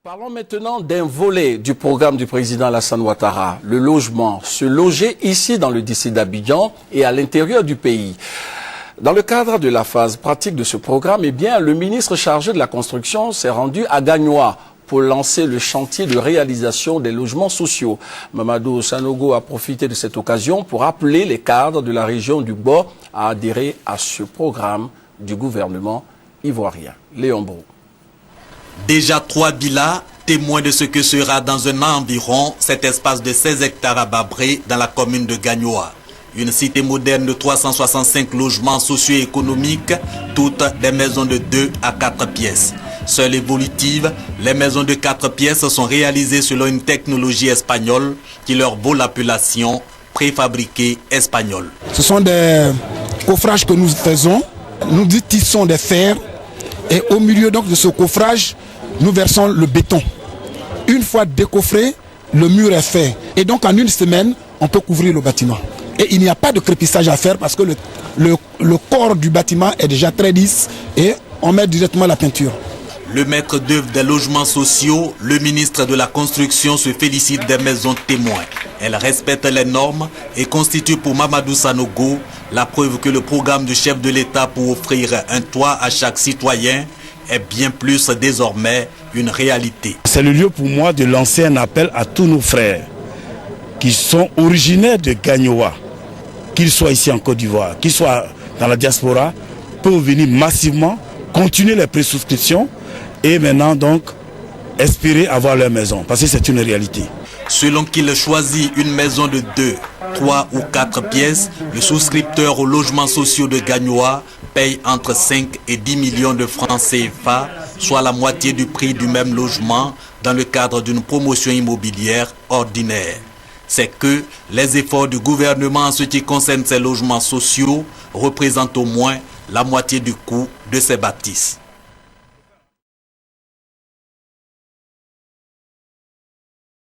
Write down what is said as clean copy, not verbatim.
Parlons maintenant d'un volet du programme du président Alassane Ouattara, le logement. Se loger ici dans le district d'Abidjan et à l'intérieur du pays. Dans le cadre de la phase pratique de ce programme, le ministre chargé de la construction s'est rendu à Gagnoa pour lancer le chantier de réalisation des logements sociaux. Mamadou Sanogo a profité de cette occasion pour appeler les cadres de la région du Bo à adhérer à ce programme du gouvernement ivoirien. Léon Brou. Déjà 3 villas, témoins de ce que sera dans un an environ cet espace de 16 hectares à Babré dans la commune de Gagnoa. Une cité moderne de 365 logements socio-économiques, toutes des maisons de 2 à 4 pièces. Seules évolutives, les maisons de 4 pièces sont réalisées selon une technologie espagnole qui leur vaut l'appellation préfabriquée espagnole. Ce sont des coffrages que nous faisons. Nous tissons des fers et au milieu donc de ce coffrage, nous versons le béton. Une fois décoffré, le mur est fait. Et donc en une semaine, on peut couvrir le bâtiment. Et il n'y a pas de crépissage à faire parce que le corps du bâtiment est déjà très lisse et on met directement la peinture. Le maître d'œuvre des logements sociaux, le ministre de la Construction se félicite des maisons témoins. Elles respectent les normes et constituent pour Mamadou Sanogo la preuve que le programme du chef de l'État pour offrir un toit à chaque citoyen est bien plus désormais une réalité. C'est le lieu pour moi de lancer un appel à tous nos frères qui sont originaires de Gagnoa, qu'ils soient ici en Côte d'Ivoire, qu'ils soient dans la diaspora, peuvent venir massivement, continuer les présouscriptions et maintenant donc espérer avoir leur maison, parce que c'est une réalité. Selon qu'il choisit une maison de 2, 3 ou 4 pièces, le souscripteur aux logements sociaux de Gagnoa paye entre 5 et 10 millions de francs CFA, soit la moitié du prix du même logement dans le cadre d'une promotion immobilière ordinaire. C'est que les efforts du gouvernement en ce qui concerne ces logements sociaux représentent au moins la moitié du coût de ces bâtisses.